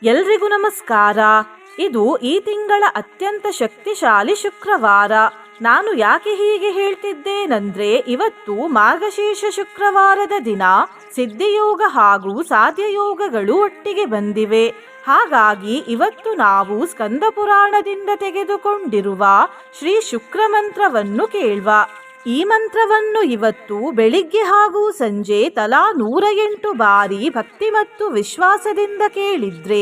ಎಲ್ರಿಗೂ ನಮಸ್ಕಾರ. ಇದು ಈ ತಿಂಗಳ ಅತ್ಯಂತ ಶಕ್ತಿಶಾಲಿ ಶುಕ್ರವಾರ. ನಾನು ಯಾಕೆ ಹೀಗೆ ಹೇಳ್ತಿದ್ದೇನೆಂದ್ರೆ, ಇವತ್ತು ಮಾರ್ಗಶೀರ್ಷ ಶುಕ್ರವಾರದ ದಿನ. ಸಿದ್ಧಿಯೋಗ ಹಾಗೂ ಸಾಧ್ಯಯೋಗಗಳು ಒಟ್ಟಿಗೆ ಬಂದಿವೆ. ಹಾಗಾಗಿ ಇವತ್ತು ನಾವು ಸ್ಕಂದ ಪುರಾಣದಿಂದ ತೆಗೆದುಕೊಂಡಿರುವ ಶ್ರೀ ಶುಕ್ರ ಮಂತ್ರವನ್ನು ಕೇಳುವ. ಈ ಮಂತ್ರವನ್ನು ಇವತ್ತು ಬೆಳಿಗ್ಗೆ ಹಾಗೂ ಸಂಜೆ ತಲಾ 108 ಬಾರಿ ಭಕ್ತಿ ಮತ್ತು ವಿಶ್ವಾಸದಿಂದ ಕೇಳಿದ್ರೆ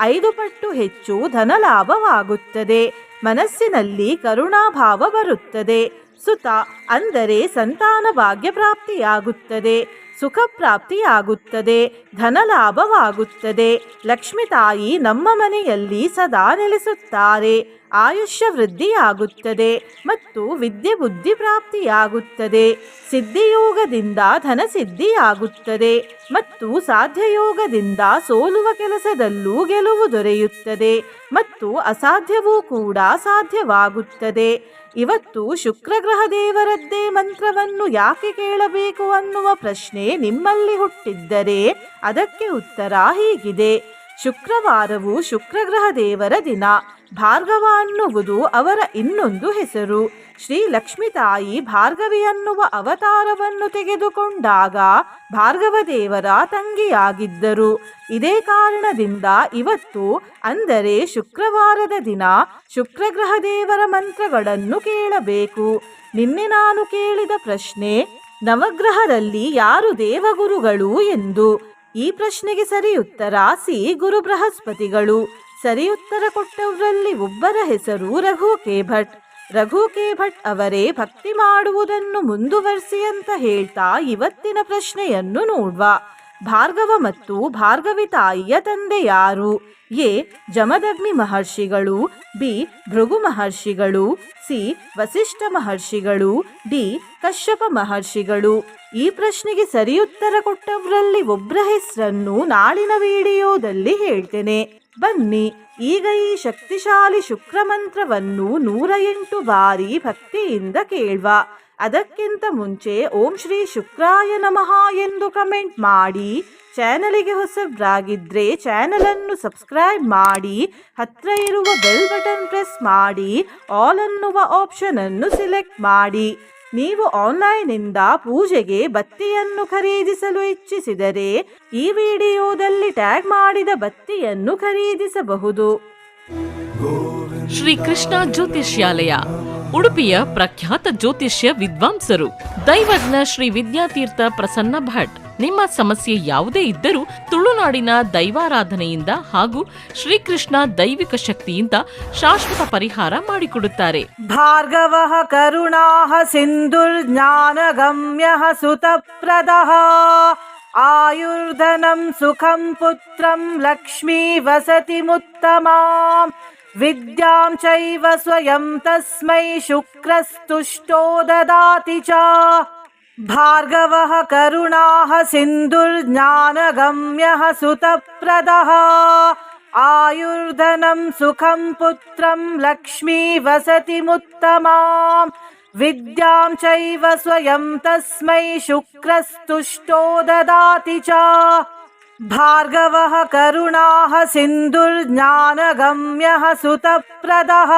5 ಪಟ್ಟು ಹೆಚ್ಚು ಧನಲಾಭವಾಗುತ್ತದೆ. ಮನಸ್ಸಿನಲ್ಲಿ ಕರುಣಾಭಾವ ಬರುತ್ತದೆ. ಸುತ ಅಂದರೆ ಸಂತಾನ ಭಾಗ್ಯ ಪ್ರಾಪ್ತಿಯಾಗುತ್ತದೆ. ಸುಖ ಪ್ರಾಪ್ತಿಯಾಗುತ್ತದೆ. ಧನಲಾಭವಾಗುತ್ತದೆ. ಲಕ್ಷ್ಮೀ ತಾಯಿ ನಮ್ಮ ಮನೆಯಲ್ಲಿ ಸದಾ ನೆಲೆಸುತ್ತಾರೆ. ಆಯುಷ್ಯ ವೃದ್ಧಿಯಾಗುತ್ತದೆ ಮತ್ತು ವಿದ್ಯೆ ಬುದ್ಧಿ ಪ್ರಾಪ್ತಿಯಾಗುತ್ತದೆ. ಸಿದ್ಧಿಯೋಗದಿಂದ ಧನಸಿದ್ಧಿಯಾಗುತ್ತದೆ ಮತ್ತು ಸಾಧ್ಯಯೋಗದಿಂದ ಸೋಲುವ ಕೆಲಸದಲ್ಲೂ ಗೆಲುವು ದೊರೆಯುತ್ತದೆ ಮತ್ತು ಅಸಾಧ್ಯವೂ ಕೂಡ ಸಾಧ್ಯವಾಗುತ್ತದೆ. ಇವತ್ತು ಶುಕ್ರಗ್ರಹ ದೇವರದ್ದೇ ಮಂತ್ರವನ್ನು ಯಾಕೆ ಕೇಳಬೇಕು ಅನ್ನುವ ಪ್ರಶ್ನೆ ನಿಮ್ಮಲ್ಲಿ ಹುಟ್ಟಿದ್ದರೆ ಅದಕ್ಕೆ ಉತ್ತರ ಹೀಗಿದೆ. ಶುಕ್ರವಾರವು ಶುಕ್ರಗ್ರಹ ದೇವರ ದಿನ. ಭಾರ್ಗವ ಅನ್ನುವುದು ಅವರ ಇನ್ನೊಂದು ಹೆಸರು. ಶ್ರೀ ಲಕ್ಷ್ಮೀ ತಾಯಿ ಭಾರ್ಗವಿ ಅನ್ನುವ ಅವತಾರವನ್ನು ತೆಗೆದುಕೊಂಡಾಗ ಭಾರ್ಗವ ದೇವರ ತಂಗಿಯಾಗಿದ್ದರು. ಇದೇ ಕಾರಣದಿಂದ ಇವತ್ತು ಅಂದರೆ ಶುಕ್ರವಾರದ ದಿನ ಶುಕ್ರಗ್ರಹ ದೇವರ ಮಂತ್ರಗಳನ್ನು ಕೇಳಬೇಕು. ನಿನ್ನೆ ನಾನು ಕೇಳಿದ ಪ್ರಶ್ನೆ, ನವಗ್ರಹದಲ್ಲಿ ಯಾರು ದೇವಗುರುಗಳು ಎಂದು. ಈ ಪ್ರಶ್ನೆಗೆ ಸರಿ ಉತ್ತರ ಸಿ. ಗುರು ಬೃಹಸ್ಪತಿಗಳು. ಸರಿ ಉತ್ತರ ಕೊಟ್ಟವರಲ್ಲಿ ಒಬ್ಬರ ಹೆಸರು ರಘು ಕೆ ಭಟ್. ರಘು ಕೆ ಭಟ್ ಅವರೇ ಭಕ್ತಿ ಮಾಡುವುದನ್ನು ಮುಂದುವರಿಸಿ ಅಂತ ಹೇಳ್ತಾ ಇವತ್ತಿನ ಪ್ರಶ್ನೆಯನ್ನು ನೋಡುವ. ಭಾರ್ಗವ ಮತ್ತು ಭಾರ್ಗವಿ ತಾಯಿಯ ತಂದೆ ಯಾರು? ಎ. ಜಮದಗ್ನಿ ಮಹರ್ಷಿಗಳು, ಬಿ. ಭೃಗು ಮಹರ್ಷಿಗಳು, ಸಿ. ವಸಿಷ್ಠ ಮಹರ್ಷಿಗಳು, ಡಿ. ಕಶ್ಯಪ ಮಹರ್ಷಿಗಳು. ಈ ಪ್ರಶ್ನೆಗೆ ಸರಿಯುತ್ತರ ಕೊಟ್ಟವರಲ್ಲಿ ಒಬ್ಬರ ಹೆಸರನ್ನು ನಾಳಿನ ವಿಡಿಯೋದಲ್ಲಿ ಹೇಳ್ತೇನೆ. ಬನ್ನಿ ಈಗ ಈ ಶಕ್ತಿಶಾಲಿ ಶುಕ್ರ ಮಂತ್ರವನ್ನು 108 ಬಾರಿ ಭಕ್ತಿಯಿಂದ ಕೇಳುವ. ಅದಕ್ಕಿಂತ ಮುಂಚೆ ಓಂ ಶ್ರೀ ಶುಕ್ರಾಯ ನಮಃ ಎಂದು ಕಮೆಂಟ್ ಮಾಡಿ. ಚಾನಲಿಗೆ ಹೊಸಬ್ರಾಗಿದ್ರೆ ಚಾನಲನ್ನು ಸಬ್ಸ್ಕ್ರೈಬ್ ಮಾಡಿ. ಹತ್ರ ಇರುವ ಬೆಲ್ ಬಟನ್ ಪ್ರೆಸ್ ಮಾಡಿ. ಆಲ್ ಅನ್ನುವ ಆಪ್ಷನ್ ಅನ್ನು ಸೆಲೆಕ್ಟ್ ಮಾಡಿ. ನೀವು ಆನ್ಲೈನ್ನಿಂದ ಪೂಜೆಗೆ ಬತ್ತಿಯನ್ನು ಖರೀದಿಸಲು ಇಚ್ಛಿಸಿದರೆ ಈ ವಿಡಿಯೋದಲ್ಲಿ ಟ್ಯಾಗ್ ಮಾಡಿದ ಬತ್ತಿಯನ್ನು ಖರೀದಿಸಬಹುದು. ಶ್ರೀ ಕೃಷ್ಣ ಜ್ಯೋತಿಷ್ಯಾಲಯ, ಉಡುಪಿಯ ಪ್ರಖ್ಯಾತ ಜ್ಯೋತಿಷ್ಯ ವಿದ್ವಾಂಸರು, ದೈವಜ್ಞ ಶ್ರೀ ವಿದ್ಯಾತೀರ್ಥ ಪ್ರಸನ್ನ ಭಟ್. ನಿಮ್ಮ ಸಮಸ್ಯೆ ಯಾವುದೇ ಇದ್ದರೂ ತುಳುನಾಡಿನ ದೈವಾರಾಧನೆಯಿಂದ ಹಾಗೂ ಶ್ರೀಕೃಷ್ಣ ದೈವಿಕ ಶಕ್ತಿಯಿಂದ ಶಾಶ್ವತ ಪರಿಹಾರ ಮಾಡಿಕೊಡುತ್ತಾರೆ. ಭಾರ್ಗವಃ ಕರುಣಾಃ ಸಿಂಧುರ್ಜ್ಞಾನಗಮ್ಯಃ ಸುತಪ್ರದಃ ಆಯುರ್ಧನಂ ಸುಖಂ ಪುತ್ರಂ ಲಕ್ಷ್ಮೀ ವಸತಿಮುತ್ತಮಾಂ ವಿದ್ಯಾಂ ಚೈವ ಸ್ವಯಂ ತಸ್ಮೈ ಶುಕ್ರಸ್ತುಷ್ಟೋ ದದಾತಿ ಚ. ಭಾರ್ಗವಃ ಕರುಣಾಃ ಸಿಂಧುರ್ಜ್ಞಾನಗಮ್ಯಃ ಸುತಪ್ರದಃ ಆಯುರ್ಧನಂ ಸುಖಂ ಪುತ್ರಂ ಲಕ್ಷ್ಮೀ ವಸತಿಮುತ್ತಮಾಂ ವಿದ್ಯಾಂ ಚೈವ ಸ್ವಯಂ ತಸ್ಮೈ ಶುಕ್ರಸ್ತುಷ್ಟೋ ದದಾತಿ ಚ. ಭಾರ್ಗವಃ ಕರುಣಾಃ ಸಿಂಧುರ್ಜ್ಞಾನಗಮ್ಯಃ ಸುತಪ್ರದಃ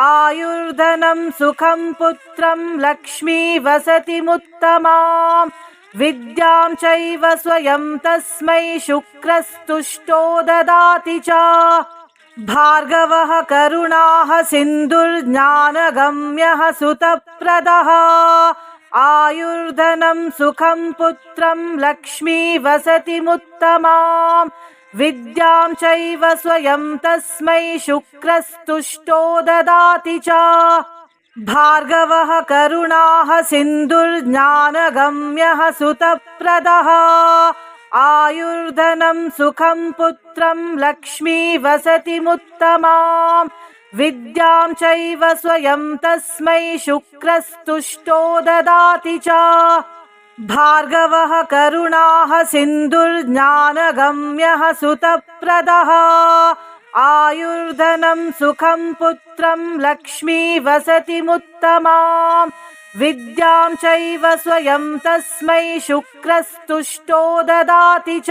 ಆಯುರ್ಧನಂ ಸುಖಂ ಪುತ್ರಂ ಲಕ್ಷ್ಮೀ ವಸತಿಮುತ್ತಮಾಂ ವಿದ್ಯಾಂ ಚೈವ ಸ್ವಯಂ ತಸ್ಮೈ ಶುಕ್ರಸ್ತುಷ್ಟೋ ದದಾತಿ ಚ. ಭಾರ್ಗವಃ ಕರುಣಾಃ ಸಿಂಧುರ್ಜ್ಞಾನಗಮ್ಯಃ ಸುತಪ್ರದಃ ಆಯುರ್ಧನಂ ಸುಖಂ ಪುತ್ರಂ ಲಕ್ಷ್ಮೀ ವಸತಿಮುತ್ತಮಾಂ ವಿದ್ಯಾಂ ಚೈವ ಸ್ವಯಂ ತಸ್ಮೈ ಶುಕ್ರಸ್ತುಷ್ಟೋ ದದಾತಿ ಚ. ಭಾರ್ಗವಃ ಕರುಣಾಃ ಸಿಂಧುರ್ಜ್ಞಾನಗಮ್ಯಃ ಸುತಪ್ರದಃ ಆಯುರ್ಧನಂ ಸುಖಂ ಪುತ್ರಂ ಲಕ್ಷ್ಮೀ ವಸತಿಮುತ್ತಮಾಂ ವಿದ್ಯಾಂ ಚೈವ ಸ್ವಯಂ ತಸ್ಮೈ ಶುಕ್ರಸ್ತುಷ್ಟೋ ದದಾತಿ ಚ. ಭಾರ್ಗವಃ ಕರುಣಾಃ ಸಿಂಧುರ್ಜ್ಞಾನಗಮ್ಯಃ ಸುತಪ್ರದಃ ಆಯುರ್ಧನಂ ಸುಖಂ ಪುತ್ರಂ ಲಕ್ಷ್ಮೀ ವಸತಿಮುತ್ತಮಾಂ ವಿದ್ಯಾಂ ಚೈವ ಸ್ವಯಂ ತಸ್ಮೈ ಶುಕ್ರಸ್ತುಷ್ಟೋ ದದಾತಿ ಚ.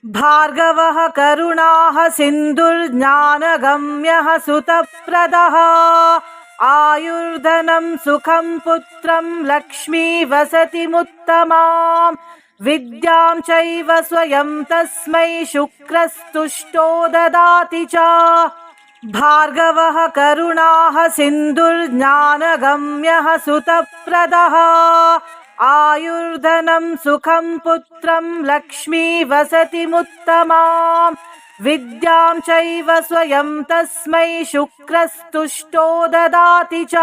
भार्गवः करुणाः सिन्धुर्ज्ञानगम्यः सुतप्रदः आयुर्धनं सुखं पुत्रं लक्ष्मी वसतिमुत्तमां विद्यां चैव स्वयं तस्मै शुक्रस्तुष्टो ददाति च भार्गवः करुणाः सिन्धुर्ज्ञानगम्यः सुतप्रदः आयुर्धनं सुखं पुत्रं लक्ष्मी वसतिमुत्तमां विद्यां चैव स्वयं तस्मै शुक्रस्तुष्टो ददाति च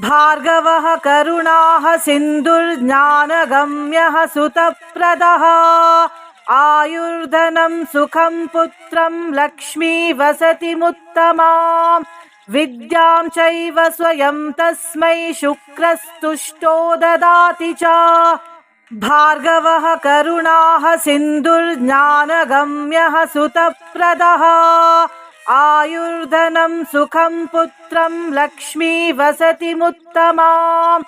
भार्गवः करुणाः सिन्धुर्ज्ञानगम्यः सुतप्रदः आयुर्धनं सुखं पुत्रं लक्ष्मी वसतिमुत्तमां विद्यां चैव स्वयं तस्मै शुक्रस्तुष्टो ददाति च भार्गवः करुणाः सिन्धुर्ज्ञानगम्यः सुतप्रदः आयुर्धनं सुखं पुत्रं लक्ष्मी वसतिमुत्तमां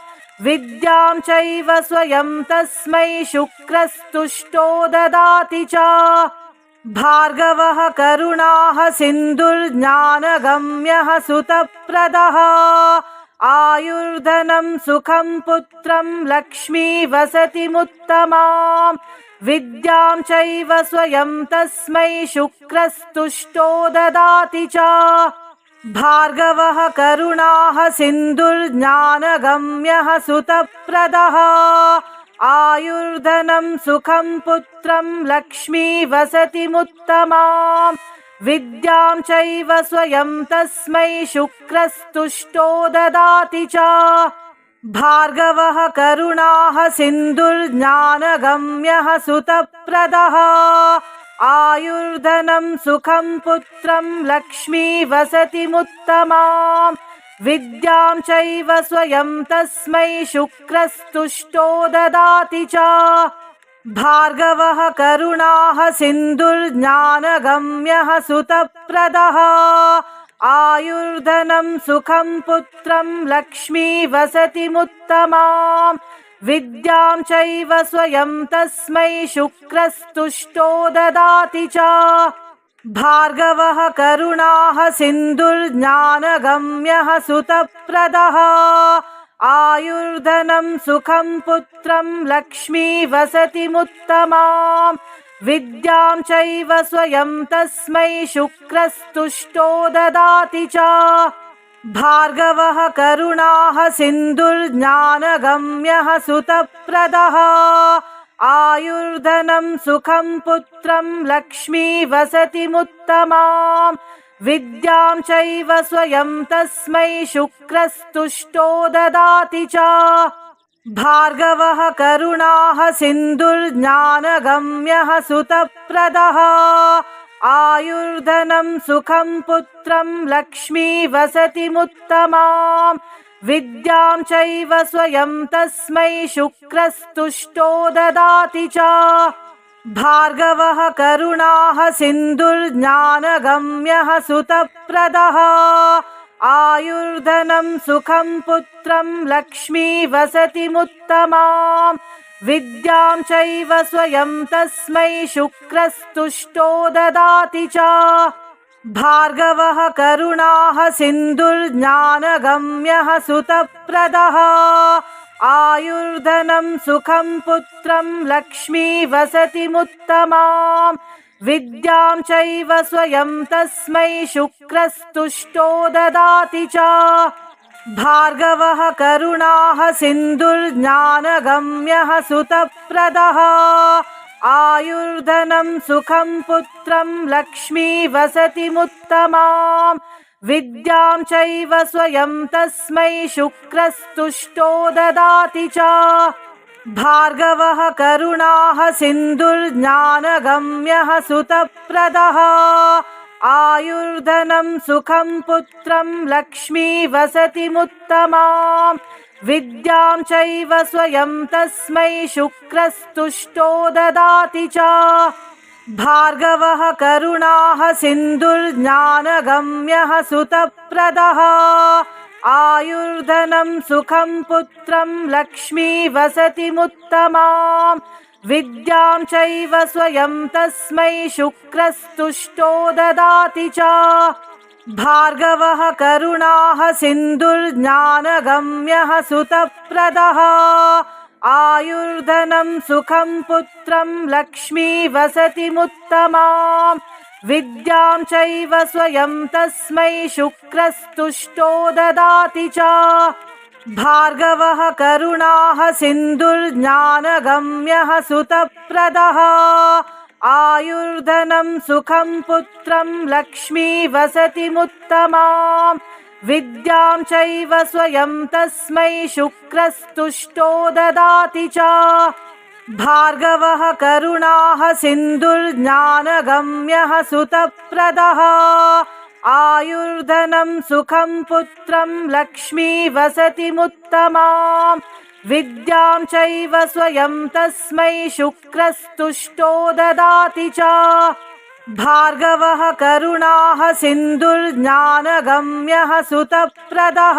विद्यां चैव स्वयं तस्मै शुक्रस्तुष्टो ददाति च भार्गवः करुणाः सिन्धुर्ज्ञानगम्यः सुतप्रदः आयुर्धनं सुखं पुत्रं लक्ष्मी वसतिमुत्तमां विद्यां चैव स्वयं तस्मै शुक्रस्तुष्टो ददाति च भार्गवः करुणाः सिन्धुर्ज्ञानगम्यः सुतप्रदः आयुर्धनं सुखं पुत्रं लक्ष्मी वसतिमुत्तमां विद्यां चैव स्वयं तस्मै शुक्रस्तुष्टो ददाति च भार्गवः करुणाः सिन्धुर्ज्ञानगम्यः सुतप्रदः आयुर्धनं सुखं पुत्रं लक्ष्मी वसतिमुत्तमां विद्यां चैव स्वयं तस्मै शुक्रस्तुष्टो ददाति च भार्गवः करुणाः सिन्धुर्ज्ञानगम्यः सुतप्रदः आयुर्धनं सुखं पुत्रं लक्ष्मी वसतिमुत्तमां विद्यां चैव स्वयं तस्मै शुक्रस्तुष्टो ददाति च भार्गवः करुणाः सिन्धुर्ज्ञानगम्यः सुतप्रदः आयुर्धनं सुखं पुत्रं लक्ष्मी वसतिमुत्तमां विद्यां चैव स्वयं तस्मै शुक्रस्तुष्टो ददाति च भार्गवः करुणाः सिन्धुर्ज्ञानगम्यः सुतप्रदः आयुर्धनं सुखं पुत्रं लक्ष्मी वसतिमुत्तमां विद्यां चैव स्वयं तस्मै शुक्रस्तुष्टो ददाति च भार्गवः करुणाः सिन्धुर्ज्ञानगम्यः सुतप्रदः आयुर्धनं सुखं पुत्रं लक्ष्मी वसतिमुत्तमां विद्यां चैव स्वयं तस्मै शुक्रस्तुष्टो ददाति च भार्गवः करुणाः सिन्धुर्ज्ञानगम्यः सुतप्रदः आयुर्धनं सुखं पुत्रं लक्ष्मी वसतिमुत्तमां विद्यां चैव स्वयं तस्मै शुक्रस्तुष्टो ददाति च भार्गवः करुणाः सिन्धुर्ज्ञानगम्यः सुतप्रदः आयुर्धनं सुखं पुत्रं लक्ष्मी वसतिमुत्तमां विद्यां चैव स्वयं तस्मै शुक्रस्तुष्टो ददाति च भार्गवः करुणाः सिन्धुर्ज्ञानगम्यः सुतप्रदः आयुर्धनं सुखं पुत्रं लक्ष्मी वसतिमुत्तमां विद्यां चैव स्वयं तस्मै शुक्रस्तुष्टो ददाति च भार्गवः करुणाः सिन्धुर्ज्ञानगम्यः सुतप्रदः आयुर्धनं सुखं पुत्रं लक्ष्मी वसतिमुत्तमां विद्यां चैव स्वयं तस्मै शुक्रस्तुष्टो ददाति च भार्गवः करुणाः सिन्धुर्ज्ञानगम्यः सुतप्रदः आयुर्धनं सुखं पुत्रं लक्ष्मी वसतिमुत्तमां विद्यां चैव स्वयं तस्मै शुक्रस्तुष्टो ददाति च। भार्गवः करुणाः सिन्धुर्ज्ञानगम्यः सुतप्रदः आयुर्धनं सुखं पुत्रं लक्ष्मी वसतिमुत्तमाम् विद्यां चैव स्वयं तस्मै शुक्रस्तुष्टो ददाति च। भार्गवः करुणाः सिन्धुर्ज्ञानगम्यः सुतप्रदः आयुर्धनं सुखं पुत्रं लक्ष्मी वसतिमुत्तमाम् विद्यां चैव स्वयं तस्मै शुक्रस्तुष्टो ददाति च। भार्गवः करुणाः सिन्धुर्ज्ञानगम्यः सुतप्रदः आयुर्धनं सुखं पुत्रं लक्ष्मी वसतिमुत्तमाम् विद्यां चैव स्वयं तस्मै शुक्रस्तुष्टो ददाति च। भार्गवः करुणाः सिन्धुर्ज्ञानगम्यः सुतप्रदः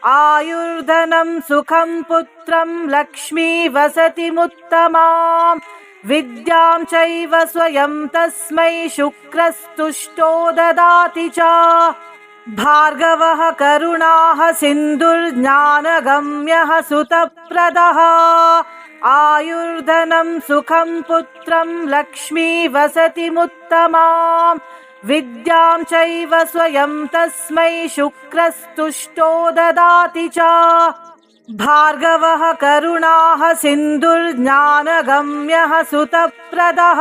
आयुर्धनं सुखं पुत्रं लक्ष्मी वसतिमुत्तमाम् विद्यां चैव स्वयं तस्मै शुक्रस्तुष्टो ददाति च। भार्गवः करुणाः सिन्धुर्ज्ञानगम्यः सुतप्रदः आयुर्धनं सुखं पुत्रं लक्ष्मी वसतिमुत्तमाम् विद्यां चैव स्वयं तस्मै शुक्रस्तुष्टो ददाति च। भार्गवः करुणाः सिन्धुर्ज्ञानगम्यः सुतप्रदः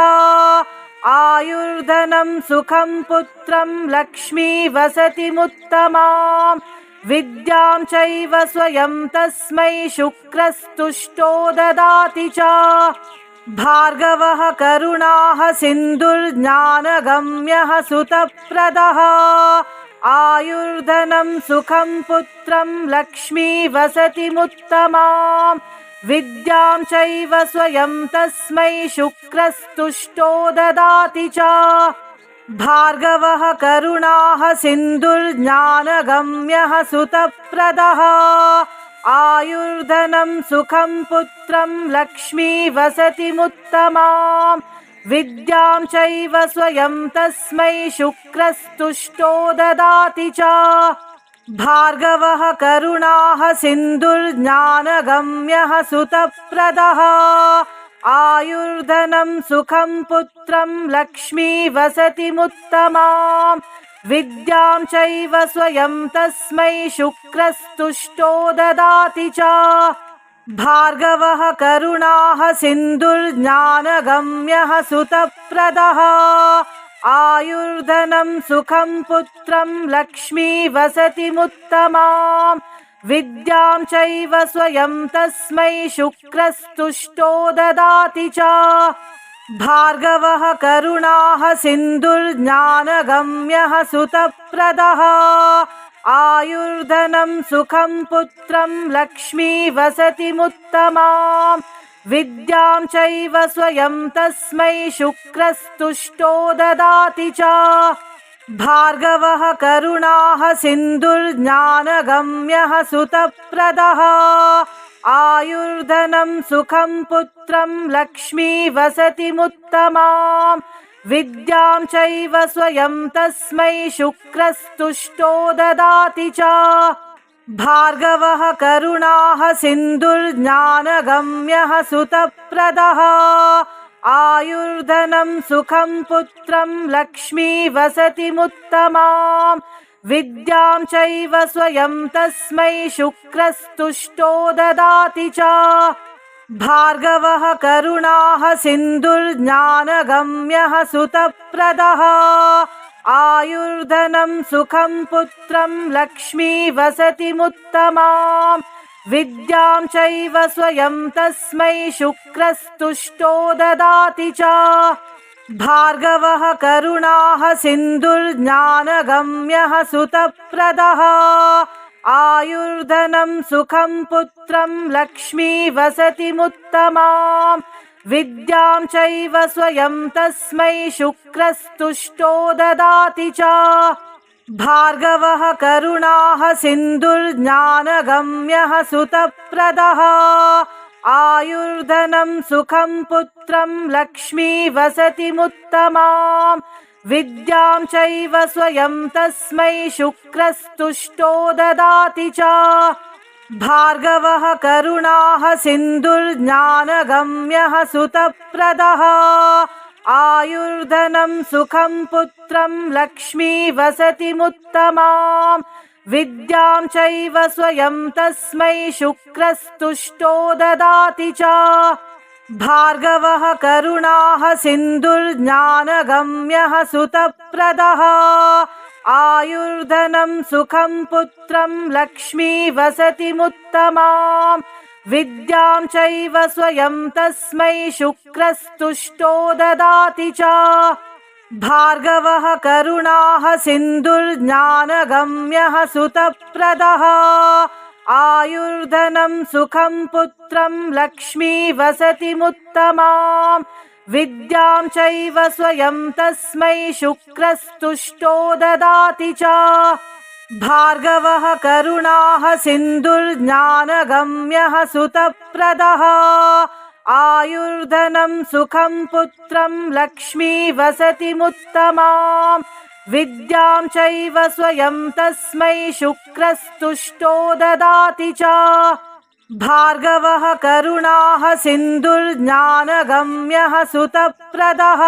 आयुर्धनं सुखं पुत्रं लक्ष्मी वसतिमुत्तमाम् विद्यां चैव स्वयं तस्मै शुक्रस्तुष्टो ददाति च। भार्गवः करुणाः सिन्धुर्ज्ञानगम्यः सुतप्रदः आयुर्धनं सुखं पुत्रं लक्ष्मी वसतिमुत्तमाम् विद्यां चैव स्वयं तस्मै शुक्रस्तुष्टो ददाति च। भार्गवः करुणाः सिन्धुर्ज्ञानगम्यः सुतप्रदः आयुर्धनं सुखं पुत्रं लक्ष्मी वसतिमुत्तमाम् विद्यां चैव स्वयं तस्मै शुक्रस्तुष्टो ददाति च। भार्गवः करुणाः सिन्धुर्ज्ञानगम्यः सुतप्रदः आयुर्धनं सुखं पुत्रं लक्ष्मी वसतिमुत्तमाम् विद्यां चैव स्वयं तस्मै शुक्रस्तुष्टो ददाति च। भार्गवः करुणाः सिन्धुर्ज्ञानगम्यः सुतप्रदः आयुर्धनं सुखं पुत्रं लक्ष्मी वसतिमुत्तमाम् विद्यां चैव स्वयं तस्मै शुक्रस्तुष्टो ददाति च। भार्गवः करुणाः सिन्धुर्ज्ञानगम्यः सुतप्रदः आयुर्धनं सुखं पुत्रं लक्ष्मी वसतिमुत्तमाम् विद्यां चैव स्वयं तस्मै शुक्रस्तुष्टो ददाति च। भार्गवः करुणाः सिन्धुर्ज्ञानगम्यः सुतप्रदः आयुर्धनं सुखं पुत्रं लक्ष्मी वसतिमुत्तमाम् विद्यां चैव स्वयं तस्मै शुक्रस्तुष्टो ददाति च। भार्गवः करुणाः सिन्धुर्ज्ञानगम्यः सुतप्रदः आयुर्धनं सुखं पुत्रं लक्ष्मी वसतिमुत्तमाम् विद्यां चैव स्वयं तस्मै शुक्रस्तुष्टो ददाति च। भार्गवः करुणाः सिन्धुर्ज्ञानगम्यः सुतप्रदः आयुर्धनं सुखं पुत्रं लक्ष्मी वसतिमुत्तमाम् विद्यां चैव स्वयं तस्मै शुक्रस्तुष्टो ददाति च। भार्गवः करुणाः सिन्धुर्ज्ञानगम्यः सुतप्रदः आयुर्धनं सुखं पुत्रं लक्ष्मी वसतिमुत्तमाम् विद्यां चैव स्वयं तस्मै शुक्रस्तुष्टो ददाति च। भार्गवः करुणाः सिन्धुर्ज्ञानगम्यः सुतप्रदः आयुर्धनं सुखं पुत्रं लक्ष्मी वसतिमुत्तमाम् विद्यां चैव स्वयं तस्मै शुक्रस्तुष्टो ददाति च भार्गवः करुणाः सिन्धुर्ज्ञानगम्यः सुतप्रदः आयुर्धनं सुखं पुत्रं लक्ष्मी वसतिमुत्तमाम् विद्यां चैव स्वयं तस्मै शुक्रस्तुष्टो ददाति च भार्गवः करुणाः सिन्धुर्ज्ञानगम्यः सुतप्रदः आयुर्धनं सुखं पुत्रं लक्ष्मी वसतिमुत्तमाम् विद्यां चैव स्वयं तस्मै शुक्रस्तुष्टो ददाति च भार्गवः करुणाः सिन्धुर्ज्ञानगम्यः सुतप्रदः आयुर्धनं सुखं पुत्रं लक्ष्मी वसतिमुत्तमाम् विद्यां चैव स्वयं तस्मै शुक्रस्तुष्टो ददाति च भार्गवः करुणाः सिन्धुर्ज्ञानगम्यः सुतप्रदः आयुर्धनं सुखं पुत्रं लक्ष्मी वसतिमुत्तमाम् विद्यां चैव स्वयं तस्मै शुक्रस्तुष्टो ददाति च भार्गवः करुणाः सिन्धुर्ज्ञानगम्यः सुतप्रदः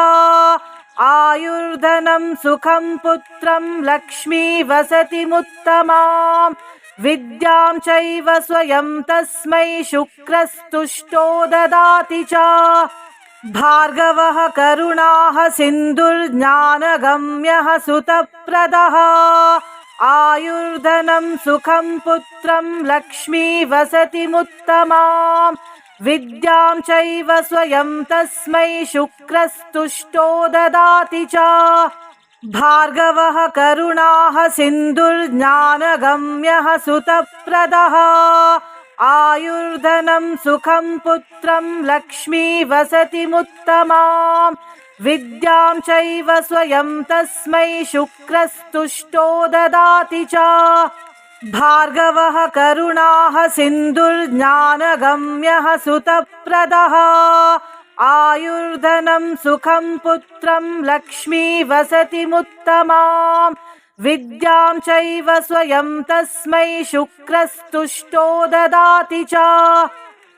आयुर्धनं सुखं पुत्रं लक्ष्मी वसतिमुत्तमाम् विद्यां चैव स्वयं तस्मै शुक्रस्तुष्टो ददाति च भार्गवः करुणाः सिन्धुर्ज्ञानगम्यः सुतप्रदः आयुर्धनं सुखं पुत्रं लक्ष्मी वसतिमुत्तमाम् विद्यां चैव स्वयं तस्मै शुक्रस्तुष्टो ददाति च भार्गवः करुणाः सिन्धुर्ज्ञानगम्यः सुतप्रदः आयुर्धनं सुखं पुत्रं लक्ष्मी वसतिमुत्तमाम् विद्यां चैव स्वयं तस्मै शुक्रस्तुष्टो ददाति च भार्गवः करुणाः सिन्धुर्ज्ञानगम्यः सुतप्रदः आयुर्धनं सुखं पुत्रं लक्ष्मी वसतिमुत्तमाम् विद्यां चैव स्वयं तस्मै शुक्रस्तुष्टो ददाति च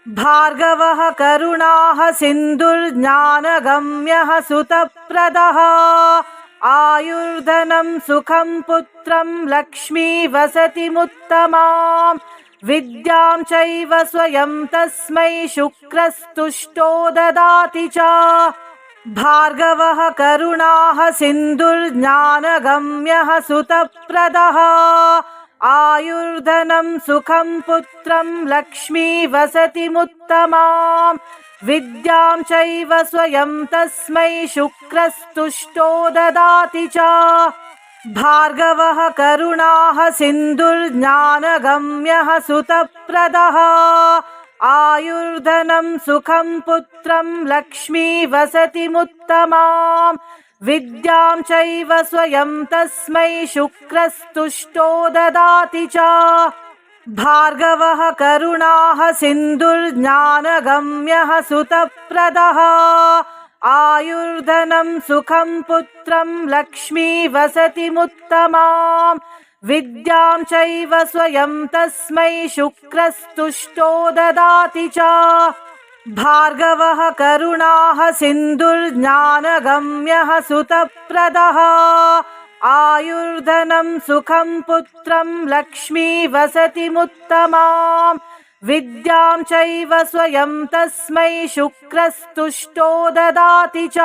भार्गवः करुणाः सिन्धुर्ज्ञानगम्यः सुतप्रदः आयुर्धनं सुखं पुत्रं लक्ष्मी वसतिमुत्तमाम् विद्यां चैव स्वयं तस्मै शुक्रस्तुष्टो ददाति च भार्गवः करुणाः सिन्धुर्ज्ञानगम्यः सुतप्रदः आयुर्धनं सुखं पुत्रं लक्ष्मी वसतिमुत्तमाम् विद्यां चैव स्वयं तस्मै शुक्रस्तुष्टो ददाति च भार्गवः करुणाः सिन्धुर्ज्ञानगम्यः सुतप्रदः आयुर्धनं सुखं पुत्रं लक्ष्मी वसतिमुत्तमाम् विद्यां चैव स्वयं तस्मै शुक्रस्तुष्टो ददाति च भार्गवः करुणाः सिन्धुर्ज्ञानगम्यः सुतप्रदः आयुर्धनं सुखं पुत्रं लक्ष्मी वसतिमुत्तमाम् विद्यां चैव स्वयं तस्मै शुक्रस्तुष्टो ददाति च भार्गवः करुणाः सिन्धुर्ज्ञानगम्यः सुतप्रदः आयुर्धनं सुखं पुत्रं लक्ष्मी वसतिमुत्तमाम् विद्यां चैव स्वयं तस्मै शुक्रस्तुष्टो ददाति च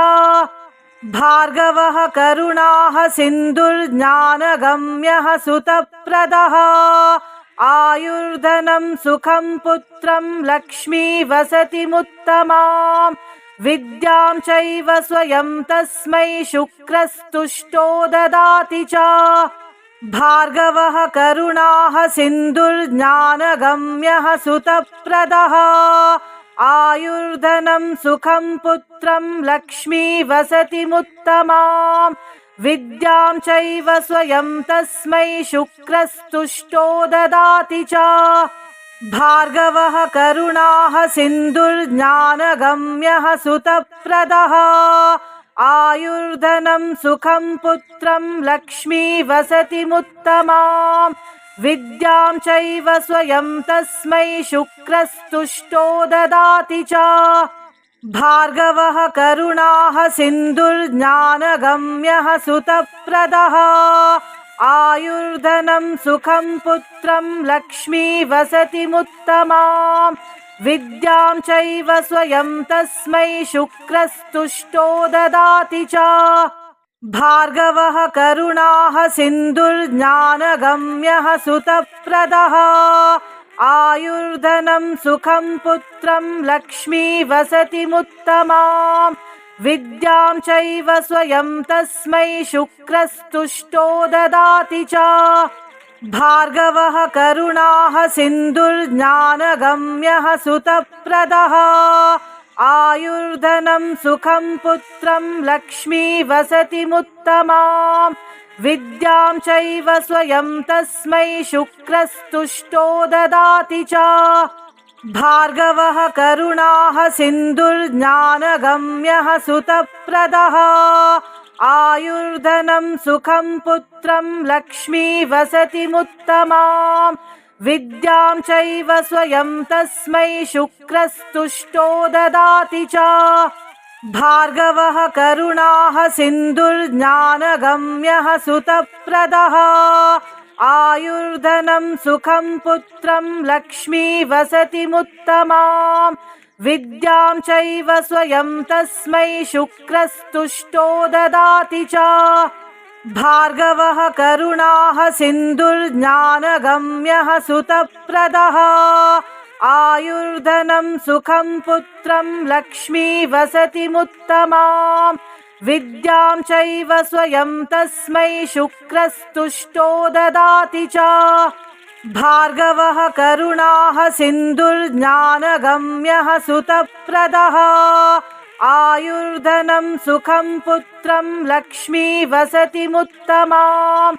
भार्गवः करुणाः सिन्धुर्ज्ञानगम्यः सुतप्रदः आयुर्धनं सुखं पुत्रं लक्ष्मी वसतिमुत्तमाम् विद्यां चैव स्वयं तस्मै शुक्रस्तुष्टो ददाति च भार्गवः करुणाः सिन्धुर्ज्ञानगम्यः सुतप्रदः आयुर्धनं सुखं पुत्रं लक्ष्मी वसतिमुत्तमाम् विद्यां चैव स्वयं तस्मै शुक्रस्तुष्टो ददाति च भार्गवः करुणाः सिन्धुर्ज्ञानगम्यः सुतप्रदः आयुर्धनं सुखं पुत्रं लक्ष्मी वसतिमुत्तमां विद्यां चैव स्वयं तस्मै शुक्रस्तुष्टो ददाति च भार्गवः करुणाः सिन्धुर्ज्ञानगम्यः सुतप्रदः आयुर्धनं सुखं पुत्रं लक्ष्मी वसतिमुत्तमां विद्यां चैव स्वयं तस्मै शुक्रस्तुष्टो ददाति च भार्गवः करुणाः सिन्धुर्ज्ञानगम्यः सुतप्रदः आयुर्धनं सुखं पुत्रं लक्ष्मी वसतिमुत्तमां विद्यां चैव स्वयं तस्मै शुक्रस्तुष्टो ददाति च भार्गवः करुणाः सिन्धुर्ज्ञानगम्यः सुतप्रदः आयुर्धनं सुखं पुत्रं लक्ष्मी वसतिमुत्तमां विद्यां चैव स्वयं तस्मै शुक्रस्तुष्टो ददाति च भार्गवः करुणाः सिन्धुर्ज्ञानगम्यः सुतप्रदः आयुर्धनं सुखं पुत्रं लक्ष्मी वसतिमुत्तमां विद्यां चैव स्वयं तस्मै शुक्रस्तुष्टो ददाति च भार्गवः करुणाः सिन्धुर्ज्ञानगम्यः सुतप्रदः आयुर्धनं सुखं पुत्रं लक्ष्मी वसतिमुत्तमां विद्यां चैव स्वयं तस्मै शुक्रस्तुष्टो ददाति च भार्गवः करुणाः सिन्धुर्ज्ञानगम्यः सुतप्रदः आयुर्धनं सुखं पुत्रं लक्ष्मी वसतिमुत्तमां विद्यां चैव स्वयं तस्मै शुक्रस्तुष्टो ददाति च भार्गवः करुणाः सिन्धुर्ज्ञानगम्यः सुतप्रदः आयुर्धनं सुखं पुत्रं लक्ष्मी वसतिमुत्तमां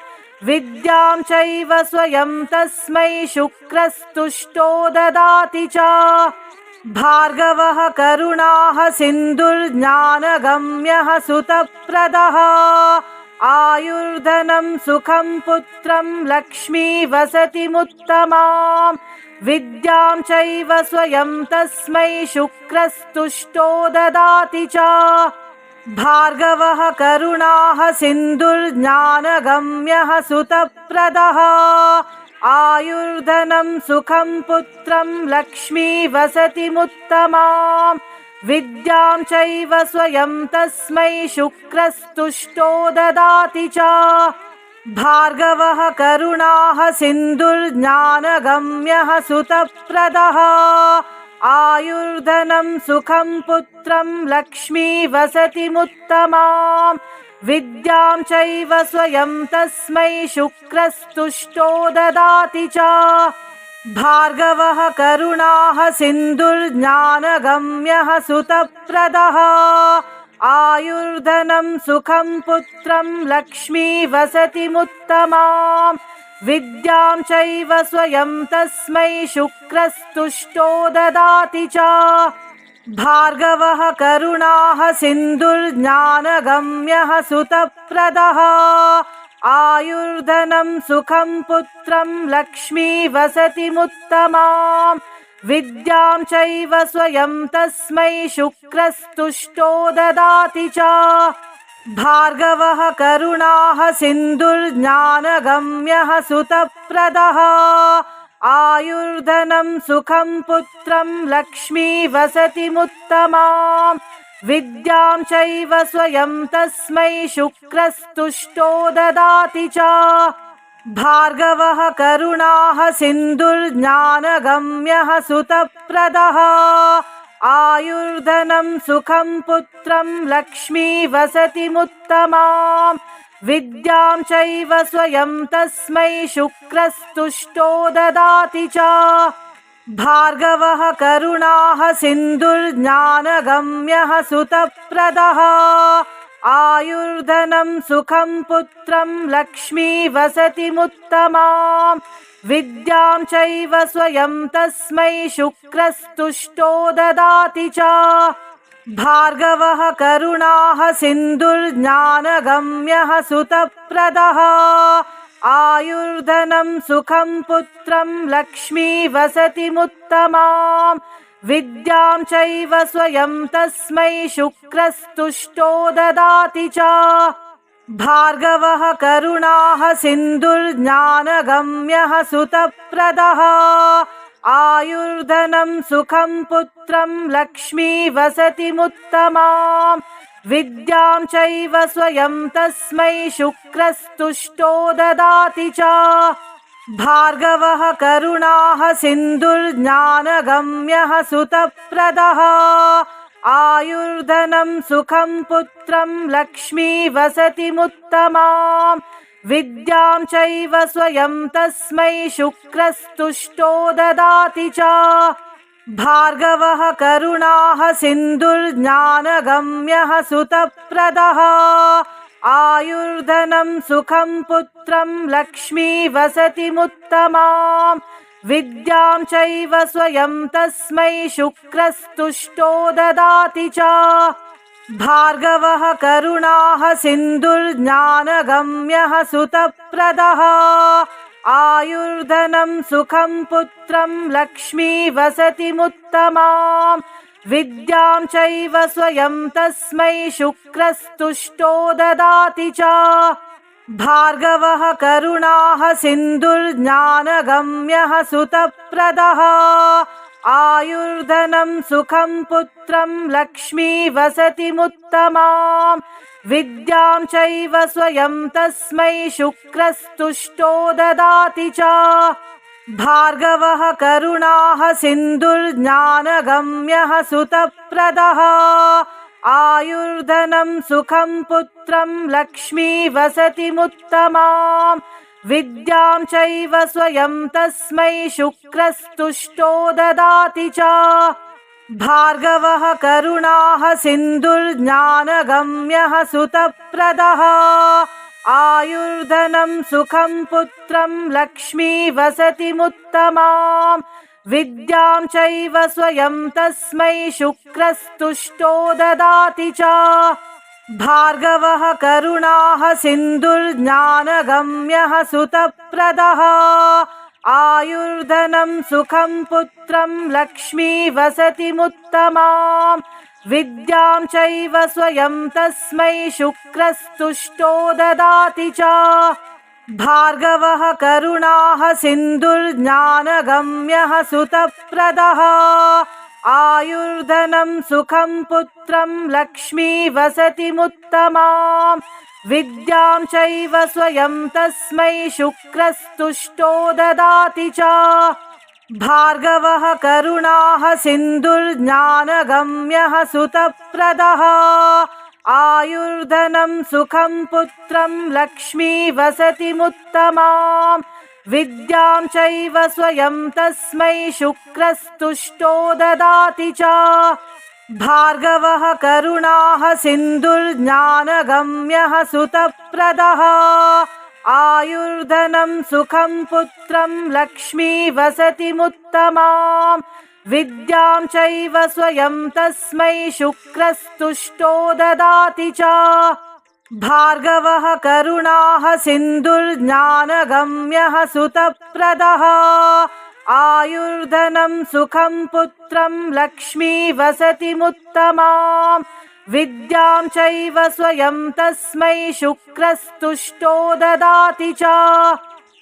विद्यां चैव स्वयं तस्मै शुक्रस्तुष्टो ददाति च भार्गवः करुणाः सिन्धुर्ज्ञानगम्यः सुतप्रदः आयुर्धनं सुखं पुत्रं लक्ष्मी वसतिमुत्तमां विद्यां चैव स्वयं तस्मै शुक्रस्तुष्टो ददाति च भार्गवः करुणाः सिन्धुर्ज्ञानगम्यः सुतप्रदः आयुर्धनं सुखं पुत्रं लक्ष्मी वसतिमुत्तमां विद्यां चैव स्वयं तस्मै शुक्रस्तुष्टो ददाति च भार्गवः करुणाः सिन्धुर्ज्ञानगम्यः सुतप्रदः आयुर्धनं सुखं पुत्रं लक्ष्मी वसतिमुत्तमां विद्यां चैव स्वयं तस्मै शुक्रस्तुष्टो ददाति च भार्गवः करुणाः सिन्धुर्ज्ञानगम्यः सुतप्रदः आयुर्धनं सुखं पुत्रं लक्ष्मी वसतिमुत्तमां विद्यां चैव स्वयं तस्मै शुक्रस्तुष्टो ददाति च भार्गवः करुणाः सिन्धुर्ज्ञानगम्यः सुतप्रदः आयुर्धनं सुखं पुत्रं लक्ष्मी वसतिमुत्तमां विद्यां चैव स्वयं तस्मै शुक्रस्तुष्टो ददाति च भार्गवः करुणाः सिन्धुर्ज्ञानगम्यः सुतप्रदः आयुर्धनं सुखं पुत्रं लक्ष्मी वसतिमुत्तमां विद्यां चैव स्वयं तस्मै शुक्रस्तुष्टो ददाति च भार्गवः करुणाः सिन्धुर्ज्ञानगम्यः सुतप्रदः आयुर्धनं सुखं पुत्रं लक्ष्मी वसतिमुत्तमां विद्यां चैव स्वयं तस्मै शुक्रस्तुष्टो ददाति च भार्गवः करुणाः सिन्धुर्ज्ञानगम्यः सुतप्रदः आयुर्धनं सुखं पुत्रं लक्ष्मी वसतिमुत्तमाम् विद्यां चैव स्वयं तस्मै शुक्रस्तुष्टो ददाति च भार्गवः करुणाः सिन्धुर्ज्ञानगम्यः सुतप्रदः आयुर्धनं सुखं पुत्रं लक्ष्मी वसतिमुत्तमाम् विद्यां चैव स्वयं तस्मै शुक्रस्तुष्टो ददाति च भार्गवः करुणाः सिन्धुर्ज्ञानगम्यः सुतप्रदः आयुर्धनं सुखं पुत्रं लक्ष्मी वसतिमुत्तमाम् विद्यां चैव स्वयं तस्मै शुक्रस्तुष्टो ददाति च भार्गवः करुणाः सिन्धुर्ज्ञानगम्यः सुतप्रदः आयुर्धनं सुखं पुत्रं लक्ष्मी वसतिमुत्तमाम् विद्यां चैव स्वयं तस्मै शुक्रस्तुष्टो ददाति च भार्गवः करुणाः सिन्धुर्ज्ञानगम्यः सुतप्रदः आयुर्धनं सुखं पुत्रं लक्ष्मी वसतिमुत्तमाम् विद्यां चैव स्वयं तस्मै शुक्रस्तुष्टो ददाति च भार्गवः करुणाः सिन्धुर्ज्ञानगम्यः सुतप्रदः आयुर्धनं सुखं पुत्रं लक्ष्मी वसतिमुत्तमाम् विद्यां चैव स्वयं तस्मै शुक्रस्तुष्टो ददाति च भार्गवः करुणाः सिन्धुर्ज्ञानगम्यः सुतप्रदः आयुर्धनं सुखं पुत्रं लक्ष्मी वसतिमुत्तमाम् विद्यां चैव स्वयं तस्मै शुक्रस्तुष्टो ददाति च भार्गवः करुणाः सिन्धुर्ज्ञानगम्यः सुतप्रदः आयुर्धनं सुखं पुत्रं लक्ष्मी वसतिमुत्तमाम् विद्यां चैव स्वयं तस्मै शुक्रस्तुष्टो ददाति च भार्गवः करुणाः सिन्धुर्ज्ञानगम्यः सुतप्रदः आयुर्धनं सुखं पुत्रं लक्ष्मी वसतिमुत्तमाम् विद्यां चैव स्वयं तस्मै शुक्रस्तुष्टो ददाति च भार्गवः करुणाः सिन्धुर्ज्ञानगम्यः सुतप्रदः आयुर्धनं सुखं पुत्रं लक्ष्मी वसतिमुत्तमाम् विद्यां चैव स्वयं तस्मै शुक्रस्तुष्टो ददाति च भार्गवः करुणाः सिन्धुर्ज्ञानगम्यः सुतप्रदः आयुर्धनं सुखं पुत्रं लक्ष्मी वसतिमुत्तमाम् विद्यां चैव स्वयं तस्मै शुक्रस्तुष्टो ददाति च भार्गवः करुणाः सिन्धुर्ज्ञानगम्यः सुतप्रदः आयुर्धनं सुखं पुत्रं लक्ष्मी वसतिमुत्तमाम् विद्यां चैव स्वयं तस्मै शुक्रस्तुष्टो ददाति च भार्गवः करुणाः सिन्धुर्ज्ञानगम्यः सुतप्रदः आयुर्धनं सुखं पुत्रं लक्ष्मी वसतिमुत्तमाम् विद्यां चैव स्वयं तस्मै शुक्रस्तुष्टो ददाति च भार्गवः करुणाः सिन्धुर्ज्ञानगम्यः सुतप्रदः आयुर्धनं सुखं पुत्रं लक्ष्मी वसतिमुत्तमाम् विद्यां चैव स्वयं तस्मै शुक्रस्तुष्टो ददाति च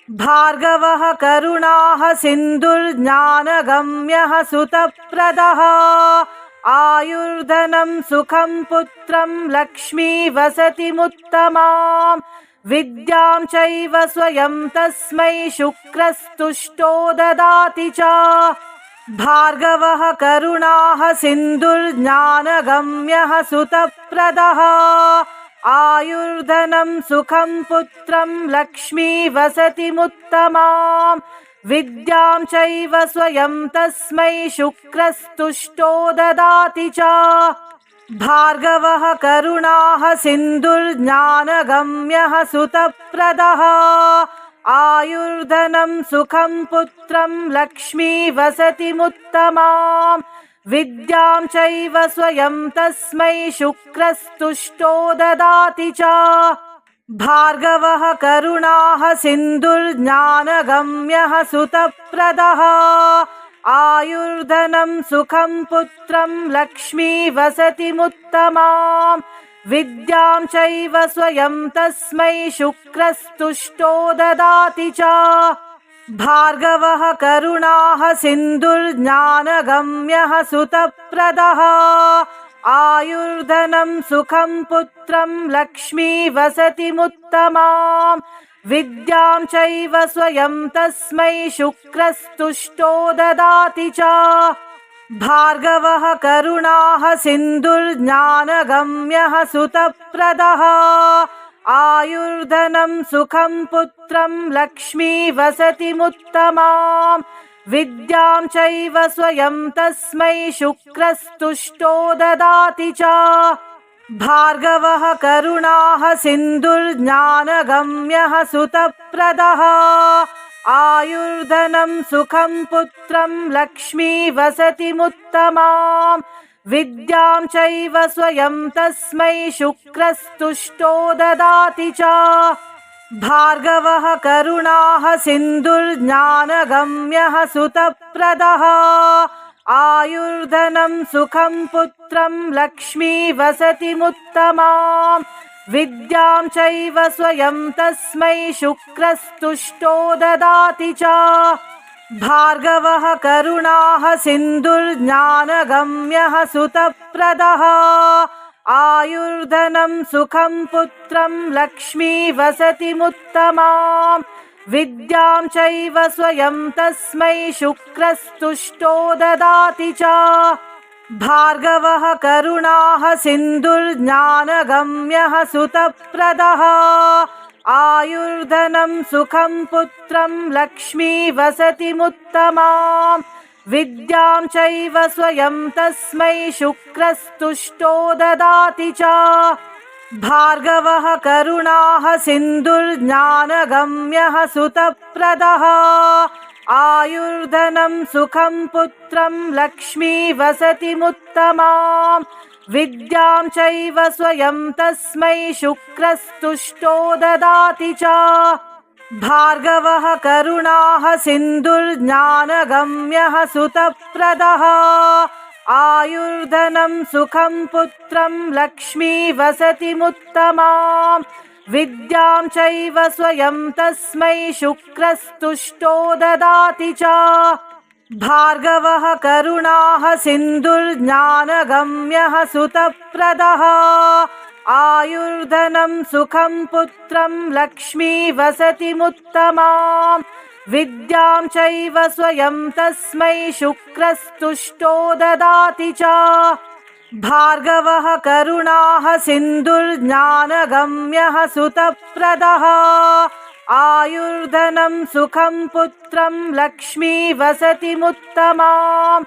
भार्गवः करुणाः सिन्धुर्ज्ञानगम्यः सुतप्रदः आयुर्धनं सुखं पुत्रं लक्ष्मी वसतिमुत्तमाम् विद्यां चैव स्वयं तस्मै शुक्रस्तुष्टो ददाति च भार्गवः करुणाः सिन्धुर्ज्ञानगम्यः सुतप्रदः आयुर्धनं सुखं पुत्रं लक्ष्मी वसतिमुत्तमाम् विद्यां चैव स्वयं तस्मै शुक्रस्तुष्टो ददाति च भार्गवः करुणाः सिन्धुर्ज्ञानगम्यः सुतप्रदः आयुर्धनं सुखं पुत्रं लक्ष्मी वसतिमुत्तमां विद्यां चैव स्वयं तस्मै शुक्रस्तुष्टो ददाति च। भार्गवः करुणाः सिन्धुर्ज्ञानगम्यः सुतप्रदः आयुर्धनं सुखं पुत्रं लक्ष्मी वसतिमुत्तमां विद्यां चैव स्वयं तस्मै शुक्रस्तुष्टो ददाति च। भार्गवः करुणाः सिन्धुर्ज्ञानगम्यः सुतप्रदः आयुर्धनं सुखं पुत्रं लक्ष्मी वसतिमुत्तमां विद्यां चैव स्वयं तस्मै शुक्रस्तुष्टो ददाति च। भार्गवः करुणाः सिन्धुर्ज्ञानगम्यः सुतप्रदः आयुर्धनं सुखं पुत्रं लक्ष्मी वसतिमुत्तमां विद्यां चैव स्वयं तस्मै शुक्रस्तुष्टो ददाति च। भार्गवः करुणाः सिन्धुर्ज्ञानगम्यः सुतप्रदः आयुर्धनं सुखं पुत्रं लक्ष्मी वसतिमुत्तमां विद्यां चैव स्वयं तस्मै शुक्रस्तुष्टो ददाति च। भार्गवः करुणाः सिन्धुर्ज्ञानगम्यः सुतप्रदः आयुर्धनं सुखं पुत्रं लक्ष्मी वसतिमुत्तमां विद्यां चैव स्वयं तस्मै शुक्रस्तुष्टो ददाति च। भार्गवः करुणाः सिन्धुर्ज्ञानगम्यः सुतप्रदः आयुर्धनं सुखं पुत्रं लक्ष्मी वसतिमुत्तमां विद्यां चैव स्वयं तस्मै शुक्रस्तुष्टो ददाति च। भार्गवः करुणाः सिन्धुर्ज्ञानगम्यः सुतप्रदः आयुर्धनं सुखं पुत्रं लक्ष्मी वसतिमुत्तमां विद्यां चैव स्वयं तस्मै शुक्रस्तुष्टो ददाति च। भार्गवः करुणाः सिन्धुर्ज्ञानगम्यः सुतप्रदः आयुर्धनं सुखं पुत्रं लक्ष्मी वसतिमुत्तमां विद्यां चैव स्वयं तस्मै शुक्रस्तुष्टो ददाति च। भार्गवः करुणाः सिन्धुर्ज्ञानगम्यः सुतप्रदः आयुर्धनं सुखं पुत्रं लक्ष्मी वसतिमुत्तमां विद्यां चैव स्वयं तस्मै शुक्रस्तुष्टो ददाति च। भार्गवः करुणाः सिन्धुर्ज्ञानगम्यः सुतप्रदः आयुर्धनं सुखं पुत्रं लक्ष्मी वसतिमुत्तमां विद्यां चैव स्वयं तस्मै शुक्रस्तुष्टो ददाति च। भार्गवः करुणाः सिन्धुर्ज्ञानगम्यः सुतप्रदः आयुर्धनं सुखं पुत्रं लक्ष्मी वसतिमुत्तमां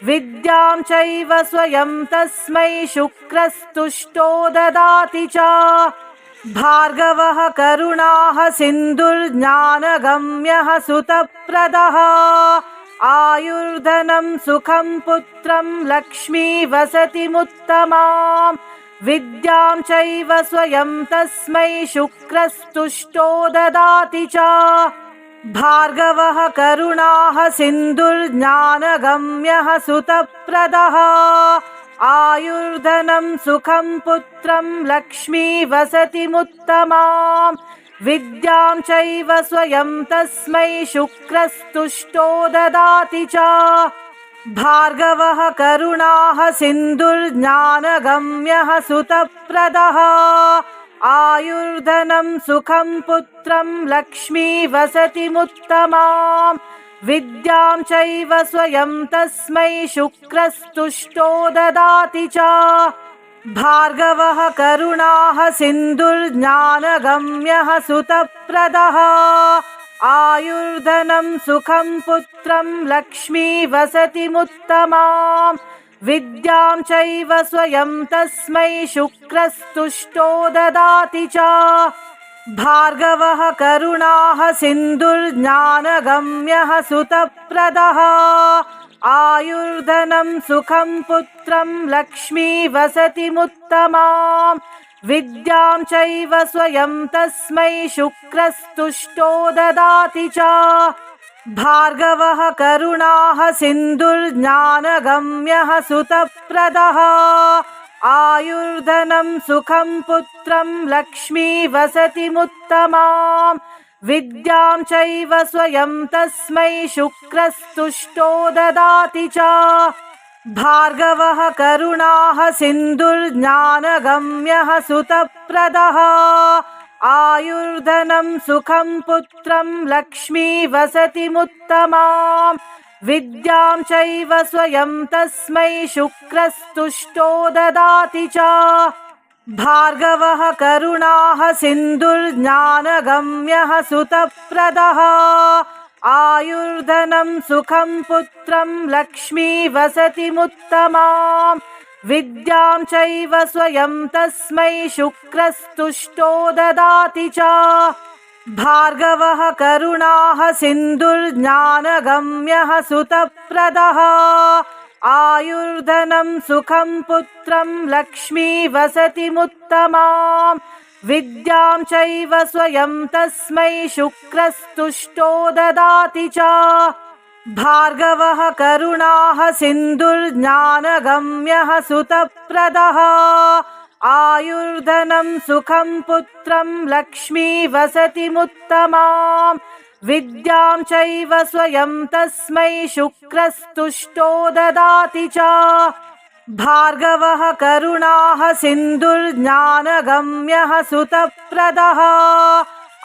विद्यां चैव स्वयं तस्मै शुक्रस्तुष्टो ददाति च। भार्गवः करुणाः सिन्धुर्ज्ञानगम्यः सुतप्रदः आयुर्धनं सुखं पुत्रं लक्ष्मी वसतिमुत्तमां विद्यां चैव स्वयं तस्मै शुक्रस्तुष्टो ददाति च। भार्गवः करुणाः सिन्धुर्ज्ञानगम्यः सुतप्रदः आयुर्धनं सुखं पुत्रं लक्ष्मी वसतिमुत्तमां विद्यां चैव स्वयं तस्मै शुक्रस्तुष्टो ददाति च। भार्गवः करुणाः सिन्धुर्ज्ञानगम्यः सुतप्रदः आयुर्धनं सुखं पुत्रं लक्ष्मी वसतिमुत्तमां विद्यां चैव स्वयं तस्मै शुक्रस्तुष्टो ददाति च। भार्गवः करुणाः सिन्धुर्ज्ञानगम्यः सुतप्रदः आयुर्धनं सुखं पुत्रं लक्ष्मी वसतिमुत्तमां विद्यां चैव स्वयं तस्मै शुक्रस्तुष्टो ददाति च। भार्गवः करुणाः सिन्धुर्ज्ञानगम्यः सुतप्रदः आयुर्धनं सुखं पुत्रं लक्ष्मी वसतिमुत्तमाम् विद्यां चैव स्वयं तस्मै शुक्रस्तुष्टो ददाति च। भार्गवः करुणाः सिन्धुर्ज्ञानगम्यः सुतप्रदः आयुर्धनं सुखं पुत्रं लक्ष्मी वसतिमुत्तमाम् विद्यां चैव स्वयं तस्मै शुक्रस्तुष्टो ददाति च। भार्गवः करुणाः सिन्धुर्ज्ञानगम्यः सुतप्रदः आयुर्धनं सुखं पुत्रं लक्ष्मी वसतिमुत्तमाम् विद्यां चैव स्वयं तस्मै शुक्रस्तुष्टो ददाति च। भार्गवः करुणाः सिन्धुर्ज्ञानगम्यः सुतप्रदः आयुर्धनं सुखं पुत्रं लक्ष्मी वसतिमुत्तमाम् विद्यां चैव स्वयं तस्मै शुक्रस्तुष्टो ददाति च। भार्गवः करुणाः सिन्धुर्ज्ञानगम्यः सुतप्रदः आयुर्धनं सुखं पुत्रं लक्ष्मी वसतिमुत्तमाम् विद्यां चैव स्वयं तस्मै शुक्रस्तुष्टो ददाति च। भार्गवः करुणाः सिन्धुर्ज्ञानगम्यः सुतप्रदः आयुर्धनं सुखं पुत्रं लक्ष्मी वसतिमुत्तमाम् विद्यां चैव स्वयं तस्मै शुक्रस्तुष्टो ददाति च। भार्गवः करुणाः सिन्धुर्ज्ञानगम्यः सुतप्रदः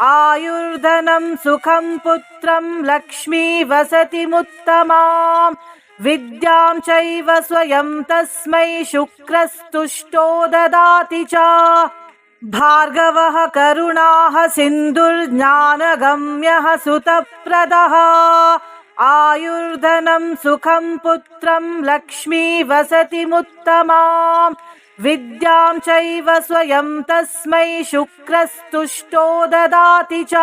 आयुर्धनं सुखं पुत्रं लक्ष्मी वसतिमुत्तमाम् विद्यां चैव स्वयं तस्मै शुक्रस्तुष्टो ददाति च। भार्गवः करुणाः सिन्धुर्ज्ञानगम्यः सुतप्रदः आयुर्धनं सुखं पुत्रं लक्ष्मी वसतिमुत्तमाम् विद्यां चैव स्वयं तस्मै शुक्रस्तुष्टो ददाति च।